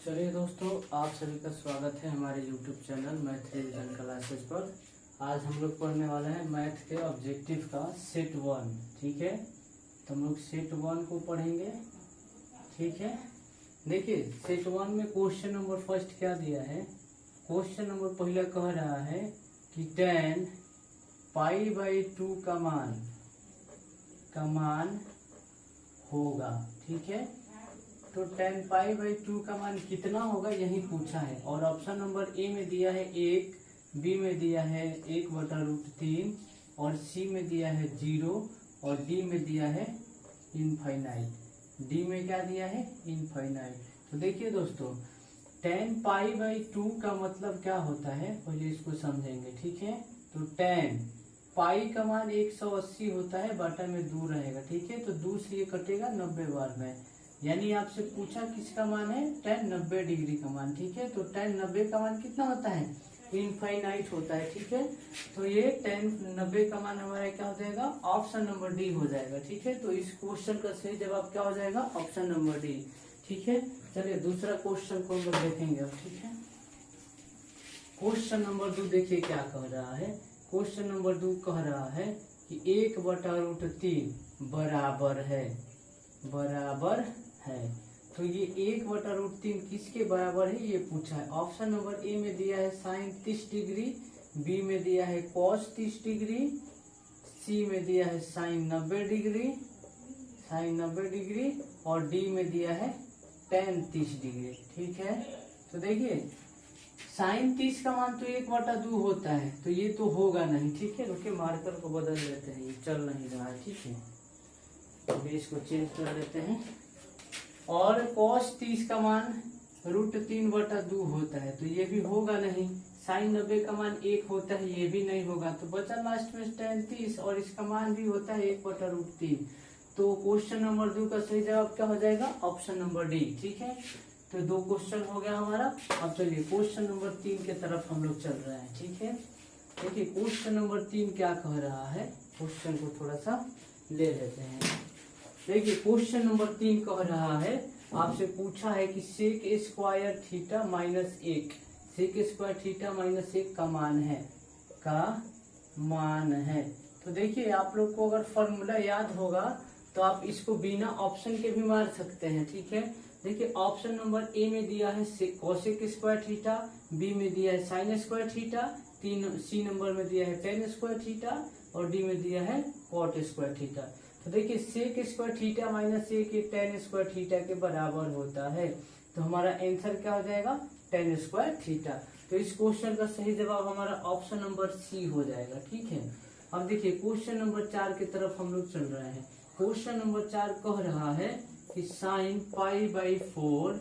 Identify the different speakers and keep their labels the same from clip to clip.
Speaker 1: चलिए दोस्तों, आप सभी का स्वागत है हमारे YouTube channel math revision classes पर। आज हम लोग पढ़ने वाले हैं मैथ के ऑब्जेक्टिव का सेट 1। ठीक है, तो हम लोग सेट 1 को पढ़ेंगे। ठीक है, देखिए सेट 1 में क्वेश्चन नंबर फर्स्ट क्या दिया है। क्वेश्चन नंबर पहला कह रहा है कि 10 π/2 का मान होगा। ठीक है, तो 10 π/2 का मान कितना होगा यही पूछा है। और ऑप्शन नंबर ए में दिया है 1, बी में दिया है 1/√3 और सी में दिया है 0 और डी में दिया है इनफाइनाइट। डी में क्या दिया है, इनफाइनाइट। तो देखिए दोस्तों, 10 π/2 का मतलब क्या होता है, पहले इसको समझेंगे। ठीक है, तो 10 पाई का मान 180 होता है, बटा में 2 रहेगा। ठीक है, तो 2 से ये कटेगा 90 बार में, यानी आपसे पूछा किसका मान है, tan 90 डिग्री का मान। ठीक है, तो tan 90 का मान कितना होता है, इनफाइनाइट होता है। ठीक है, तो ये tan 90 का मान हमारा क्या हो जाएगा, ऑप्शन नंबर डी हो जाएगा। ठीक है, तो इस क्वेश्चन का सही जवाब क्या हो जाएगा, ऑप्शन नंबर डी। ठीक है, चलिए दूसरा क्वेश्चन को हम लोग देखेंगे अब। ठीक है, क्वेश्चन नंबर 2 देखिए क्या कह रहा है। क्वेश्चन नंबर 2 कह रहा है कि 1/√3 बराबर है। तो ये 1/√3 किसके बराबर है ये पूछा है। ऑप्शन नंबर ए में दिया है sin 30 डिग्री, बी में दिया है cos 30 डिग्री, सी में दिया है sin 90 डिग्री और डी में दिया है tan 30 डिग्री। ठीक है, तो देखिए sin 30 का मान तो 1/2 होता है, तो ये तो होगा नहीं। ठीक है, रुके मार्कर को बदल लेते हैं, ये चल नहीं रहा है। ठीक है, तो इसको चेंज कर लेते हैं। और cos 30 का मान √3/2 होता है, तो ये भी होगा नहीं। sin 90 का मान 1 होता है, ये भी नहीं होगा। तो बचा लास्ट में tan 30 और इसका मान भी होता है 1/√3। तो क्वेश्चन नंबर 2 का सही जवाब क्या हो जाएगा, ऑप्शन नंबर डी। ठीक है, तो 2 क्वेश्चन हो गया हमारा। अब चलिए क्वेश्चन नंबर 3 के तरफ हम लोग चल रहे हैं। ठीक है, देखिए क्वेश्चन नंबर 3 क्या कह रहा है, क्वेश्चन को थोड़ा सा ले लेते हैं। देखिए क्वेश्चन नंबर 3 कह रहा है, आपसे पूछा है कि sec² थीटा -1, sec² थीटा -1 का मान है। तो देखिए आप लोग को अगर फॉर्मूला याद होगा तो आप इसको बिना ऑप्शन के भी मार सकते हैं। ठीक है, देखिए ऑप्शन नंबर ए में दिया है cosec² थीटा, बी में दिया है sin² थीटा, सी नंबर में दिया है tan² थीटा और डी में दिया है cot² थीटा। तो देखिए sec² थीटा -1 ये tan² थीटा के बराबर होता है, तो हमारा आंसर क्या हो जाएगा, tan² थीटा। तो इस क्वेश्चन का सही जवाब हमारा ऑप्शन नंबर सी हो जाएगा। ठीक है, अब देखिए क्वेश्चन नंबर 4 की तरफ हम लोग चल रहे हैं। क्वेश्चन नंबर 4 कह रहा है कि sin π/4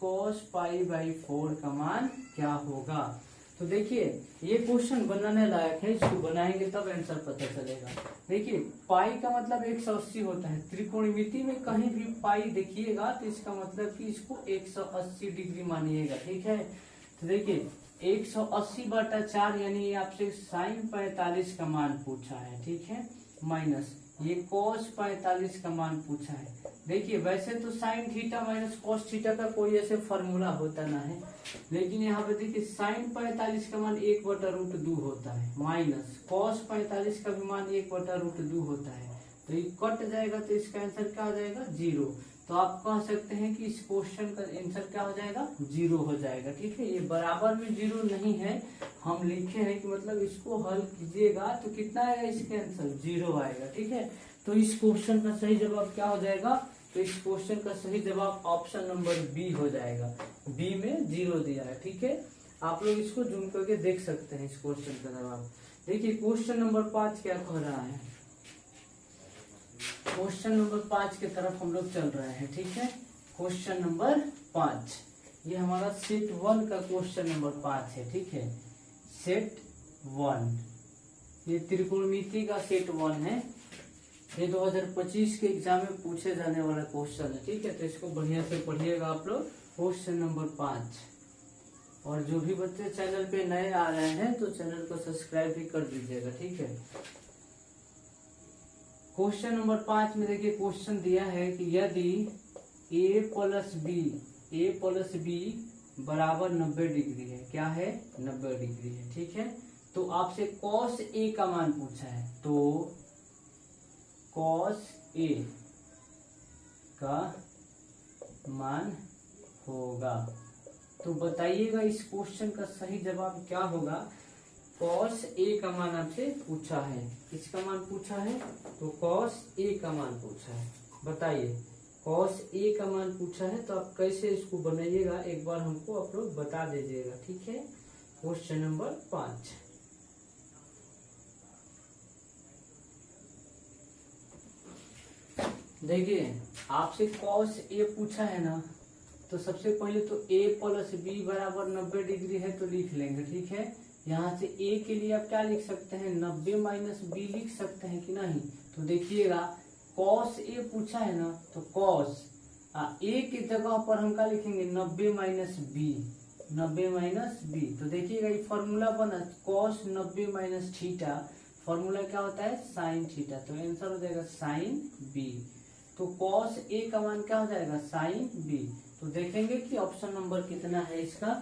Speaker 1: cos π/4 का मान क्या होगा। तो देखिए ये क्वेश्चन बनाने लायक है, इसको बनाएंगे तब आंसर पता चलेगा। देखिए पाई का मतलब 180 होता है, त्रिकोणमिति में कहीं भी पाई देखिएगा तो इसका मतलब कि इसको 180 डिग्री मानिएगा। ठीक है, तो देखिए 180/4 यानी ये आपसे sin 45 का मान पूछा है। ठीक है, माइनस ये cos 45 का मान पूछा है। देखिए वैसे तो sin थीटा cos थीटा का कोई ऐसे फॉर्मूला होता ना है, लेकिन यहाँ पे देखिए sin 45 का मान 1/√2 होता है, माइनस cos 45 का भी मान 1/√2 होता है, तो ये कट जाएगा, तो इसका आंसर क्या हो जाएगा, 0। तो आप कह सकते हैं कि इस क्वेश्चन का आंसर क्या हो जाएगा, 0 हो जाएगा। ठीक है, ये बराबर में 0 नहीं है, हम लिखे हैं कि मतलब इसको हल कीजिएगा तो कितना आएगा, इसके आंसर 0 आएगा। ठीक है, तो इस क्वेश्चन का सही जवाब क्या हो जाएगा, तो इस क्वेश्चन का सही जवाब ऑप्शन नंबर बी हो जाएगा। बी में 0 दिया है। ठीक है, आप लोग इसको जूम करके देख सकते हैं इस क्वेश्चन का जवाब। देखिए क्वेश्चन नंबर 5 क्या कह रहा है। क्वेश्चन नंबर 5 की तरफ हम लोग चल रहे हैं। ठीक है, क्वेश्चन नंबर 5 ये हमारा सेट 1 का क्वेश्चन नंबर 5 है। ठीक है, सेट 1 ये त्रिकोणमिति का सेट 1 है। ये 2025 के एग्जाम में पूछे जाने वाला क्वेश्चन है। ठीक है, तो इसको बढ़िया से पढ़िएगा आप लोग। क्वेश्चन नंबर 5, और जो भी बच्चे चैनल पे नए आ रहे हैं तो चैनल को सब्सक्राइब भी कर दीजिएगा। ठीक है, क्वेश्चन नंबर 5 में देखिए क्वेश्चन दिया है कि यदि a + b A plus B बराबर 90 डिग्री है। क्या है? 90 डिग्री है। ठीक है, तो आपसे कॉस ए का मान पूछा है, तो कॉस ए का मान होगा, तो बताइएगा इस क्वेश्चन का सही जवाब क्या होगा। कॉस ए का मान आपसे पूछा है, किसका मान पूछा है? तो कॉस ए का मान पूछा है। बताइए, कॉस ए का मान पूछा है तो आप कैसे इसको बनाइएगा, एक बार हमको आप लोग बता दीजिएगा। ठीक है, क्वेश्चन नंबर 5। देखिए, आपसे कॉस ए पूछा है ना, तो सबसे पहले तो a प्लस बी बराबर 90 डिग्री है, तो लिख लेंगे। ठीक है, यहाँ से a के लिए आप क्या लिख सकते हैं? 90 माइनस बी लिख सकते हैं कि नहीं? तो देखिएगा, कॉस ए पूछा है ना, तो कॉस ए की जगह पर हम क्या लिखेंगे? 90 माइनस बी, 90 माइनस बी। तो देखिएगा, ये फॉर्मूला बना कॉस 90 माइनस थीटा, फॉर्मूला क्या होता है? Sine theta. तो आंसर हो जाएगा साइन बी। तो कॉस ए का मान क्या हो जाएगा? Sine B. तो देखेंगे कि ऑप्शन नंबर कितना है इसका।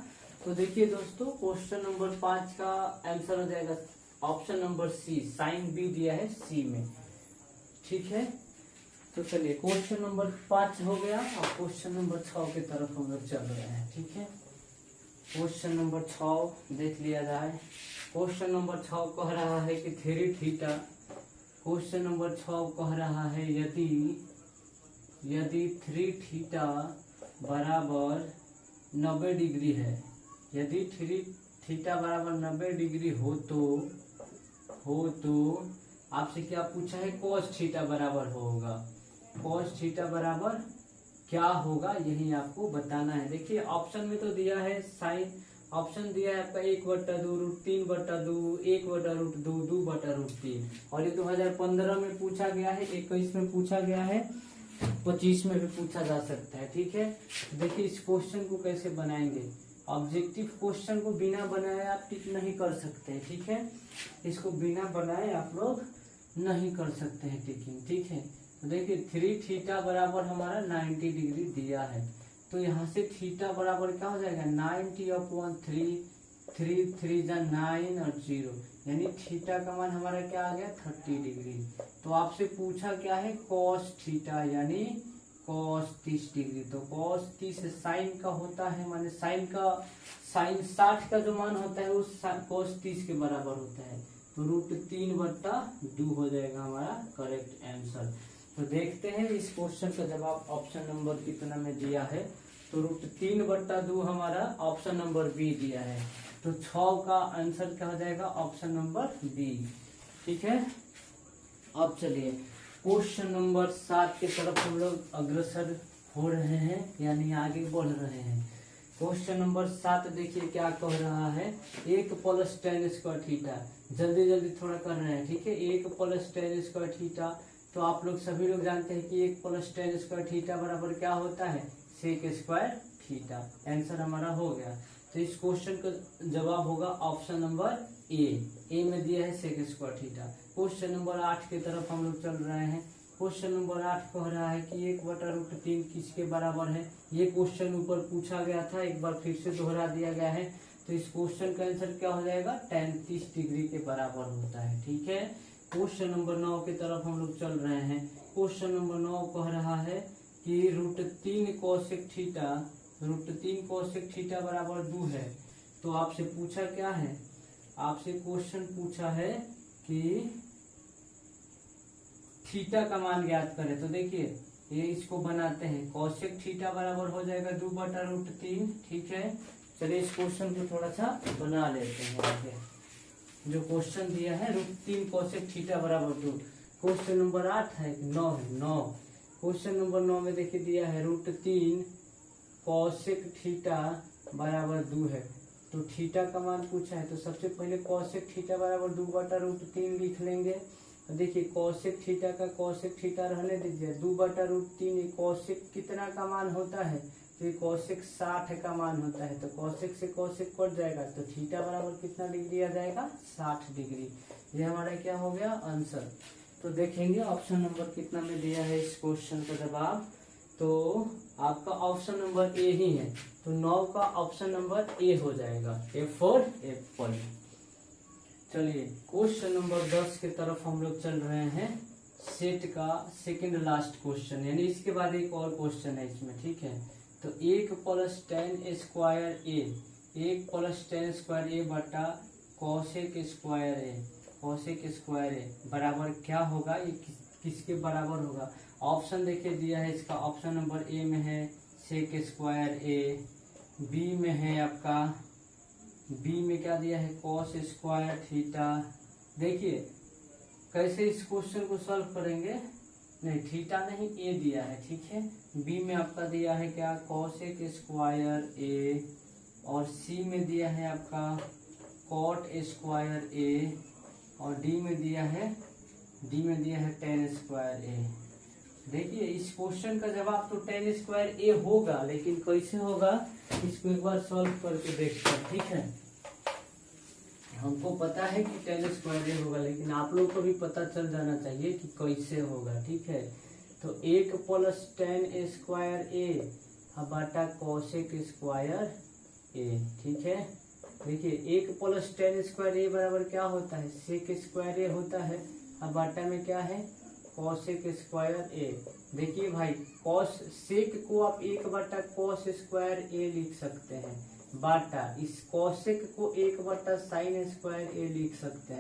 Speaker 1: तो देखिए दोस्तों, क्वेश्चन नंबर 5 का आंसर हो जाएगा option number C, sine B दिया है सी में। ठीक है, तो चलिए क्वेश्चन नंबर 5 हो गया, और क्वेश्चन नंबर 6 की तरफ हम लोग चल रहे हैं। ठीक है, क्वेश्चन नंबर 6 देख लिया जाए। क्वेश्चन नंबर 6 कह रहा है कि 3 थीटा, क्वेश्चन नंबर 6 कह रहा है यदि 3 थीटा बराबर 90 डिग्री है, यदि 3 थीटा बराबर 90 डिग्री हो तो आपसे क्या पूछा है? कॉस थीटा बराबर होगा, कॉस थीटा बराबर क्या होगा, यही आपको बताना है। देखिए, ऑप्शन में तो दिया है साइन, ऑप्शन दिया है आपका 1/2 √3/2, 1/√2, 2/√3, और ये 2015 में पूछा गया है, 21 में पूछा गया है, 25 में भी पूछा जा सकता है। ठीक है, देखिए इस क्वेश्चन को कैसे बनाएंगे। ऑब्जेक्टिव क्वेश्चन को बिना बनाए आप टिक नहीं कर सकते। ठीक है, इसको बिना बनाए आप लोग नहीं कर सकते हैं टिकिंग। ठीक है, तो देखिए 3 थीटा बराबर हमारा 90 डिग्री दिया है, तो यहाँ से थीटा बराबर क्या हो जाएगा? 90/3, 3 3 9 और 0, यानी थीटा का मान हमारा क्या आ गया? 30 डिग्री। तो आपसे पूछा क्या है? कॉस थीटा, यानी कॉस 30 डिग्री। तो कॉस 30 साइन का होता है, माने साइन 60 का जो मान होता है वो कॉस 30 के बराबर होता है, तो √3/2 हो जाएगा हमारा करेक्ट आंसर। तो देखते हैं इस क्वेश्चन का जवाब ऑप्शन नंबर कितना में दिया है। तो √3/2 हमारा ऑप्शन नंबर बी दिया है, तो 6 का आंसर क्या हो जाएगा? Option number B. ठीक है, अब चलिए क्वेश्चन नंबर 7 की तरफ हम लोग अग्रसर हो रहे हैं, यानी आगे बढ़ रहे हैं। क्वेश्चन नंबर 7 देखिए क्या कह रहा है, 1 + tan² थीटा। जल्दी जल्दी थोड़ा कर रहे हैं। ठीक है, 1 + tan² थीटा, तो आप लोग सभी लोग जानते हैं कि 1 + tan² थीटा बराबर क्या होता है? sec² theta. आंसर हमारा हो गया। तो इस क्वेश्चन का जवाब होगा ऑप्शन नंबर ए में दिया है sec² थीटा। क्वेश्चन नंबर 8 की तरफ हम लोग चल रहे हैं। क्वेश्चन नंबर 8 कह रहा है कि 1/√3 किसके बराबर है? ये क्वेश्चन ऊपर पूछा गया था, एक बार फिर से दोहरा दिया गया है। तो इस क्वेश्चन का आंसर क्या हो जाएगा? tan 30 डिग्री के बराबर होता है। ठीक है, क्वेश्चन नंबर 9 की तरफ हम लोग चल रहे हैं। क्वेश्चन नंबर 9 कह रहा है कि √3 cosec थीटा, √3 cosec थीटा बराबर 2 है। तो आपसे पूछा क्या है? आपसे क्वेश्चन पूछा है कि थीटा का मान ज्ञात करें। तो देखिए ये इसको बनाते हैं, cosec थीटा बराबर हो जाएगा 2/√3। ठीक है, चलिए इस क्वेश्चन को थोड़ा सा बना लेते हैं। आगे जो क्वेश्चन दिया है √3 cosec थीटा बराबर 2, क्वेश्चन नंबर 8 है 9 है 9। क्वेश्चन नंबर 9 में देखिए दिया है √3 cosec थीटा बराबर 2 है, तो थीटा का मान पूछा है। तो सबसे पहले cosec थीटा बराबर 2/√3 लिख लेंगे। तो देखिए cosec थीटा का cosec थीटा रहने दीजिए, 2/√3 cosec कितना का मान होता है? तो ये cosec 60 का मान होता है, तो cosec से cosec कट जाएगा, तो थीटा बराबर कितना डिग्री आ जाएगा? 60 डिग्री। ये हमारा क्या हो गया? आंसर। तो देखेंगे ऑप्शन नंबर कितना में दिया है इस क्वेश्चन का जवाब। तो आपका ऑप्शन नंबर ए ही है, तो 9 का ऑप्शन नंबर ए हो जाएगा, ए फॉर एप्पल। चलिए क्वेश्चन नंबर 10 की तरफ हम लोग चल रहे हैं। सेट का सेकंड लास्ट क्वेश्चन, यानी इसके बाद एक और क्वेश्चन है इसमें, ठीक है। तो 1 + tan स्क्वायर ए, 1 + tan स्क्वायर ए बटा कॉसेक स्क्वायर ए, कॉसेक स्क्वायर ए बराबर क्या होगा, ये किसके बराबर होगा। ऑप्शन देखिए दिया है इसका, ऑप्शन नंबर ए में है सेक स्क्वायर ए, बी में है आपका, बी में क्या दिया है कॉस स्क्वायर थीटा। देखिए कैसे इस क्वेश्चन को सॉल्व करेंगे, नहीं थीटा नहीं ए दिया है, ठीक है। बी में आपका दिया है क्या कॉसेक स्क्वायर ए, और सी में दिया है आपका कॉट स्क्वायर ए, और डी में दिया है tan स्क्वायर ए। देखिए इस क्वेश्चन का जवाब तो tan स्क्वायर ए होगा, लेकिन कैसे होगा इसको एक बार सॉल्व करके देखते हैं, ठीक है। हमको पता है कि tan स्क्वायर ए होगा, लेकिन आप लोग को भी पता चल जाना चाहिए कि कैसे होगा, ठीक है। तो 1 + tan स्क्वायर ए बटा कॉसेक स्क्वायर ए, ठीक है। देखिए 1 + tan स्क्वायर ए बराबर क्या होता है सेक स्क्वायर ए होता है, अब बाटा में क्या है कॉसेक स्क्वायर ए। देखिए भाई कॉस सेक को आप 1 बटा कॉस स्क्वायर ए लिख सकते हैं, बाटा इस कॉसेक को 1 बटा साइन स्क्वायर ए लिख सकते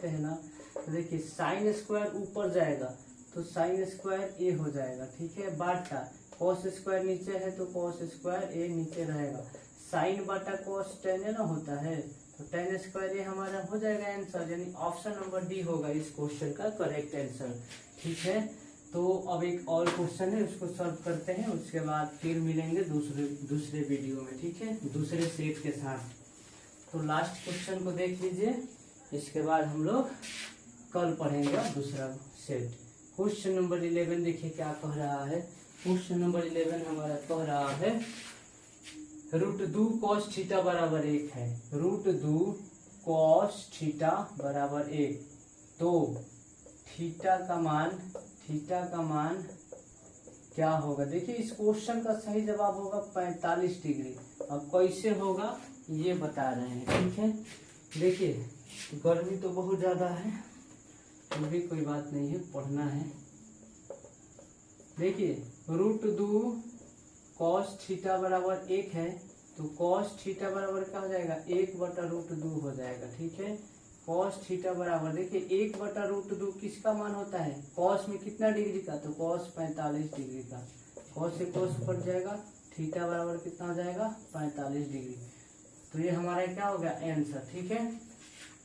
Speaker 1: हैं ना। तो देखिए साइन स्क्वायर ऊपर जाएगा तो साइन स्क्वायर ए हो जाएगा, ठीक है। बाटा कॉस स्क्वायर नीचे है तो कॉस स्क्वायर ए नीचे रहेगा, साइन बटा कॉस tan ना होता है, तो tan स्क्वायर ए हमारा हो जाएगा आंसर, यानी ऑप्शन नंबर डी होगा इस क्वेश्चन का करेक्ट आंसर, ठीक है। तो अब एक और क्वेश्चन है उसको सॉल्व करते हैं, उसके बाद फिर मिलेंगे दूसरे वीडियो में, ठीक है, दूसरे सेट के साथ। तो लास्ट क्वेश्चन को देख लीजिए, इसके बाद हम लोग कल पढ़ेंगे दूसरा सेट। क्वेश्चन नंबर 11 देखिए क्या कह रहा है। क्वेश्चन नंबर 11 हमारा कह रहा है √2 cos थीटा बराबर 1 है, √2 cos थीटा बराबर 1, तो थीटा का मान क्या होगा। देखिए इस क्वेश्चन का सही जवाब होगा 45 डिग्री। अब कैसे होगा ये बता रहे हैं, ठीक है। देखिए गर्मी तो बहुत ज्यादा है, फिर भी कोई बात नहीं है, पढ़ना है। देखिए √2 cos थीटा बराबर 1 है, तो cos थीटा बराबर क्या हो जाएगा 1 बटा √2 हो जाएगा, ठीक है। cos थीटा बराबर देखिए 1 बटा √2 किसका मान होता है cos में कितना डिग्री का, तो cos 45 डिग्री का, cos से cos कट जाएगा, थीटा बराबर कितना हो जाएगा 45 डिग्री। तो ये हमारा क्या हो गया आंसर, ठीक है।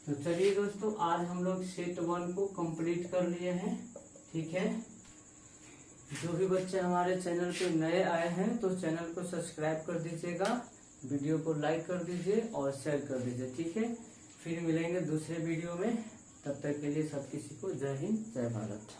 Speaker 1: तो चलिए दोस्तों आज हम लोग सेट 1 को कंप्लीट कर लिए हैं, ठीक है। जो भी बच्चे हमारे चैनल पे नए आए हैं तो चैनल को सब्सक्राइब कर दीजिएगा, वीडियो को लाइक कर दीजिए और शेयर कर दीजिए, ठीक है। फिर मिलेंगे दूसरे वीडियो में, तब तक के लिए सब किसी को जय हिंद जय भारत।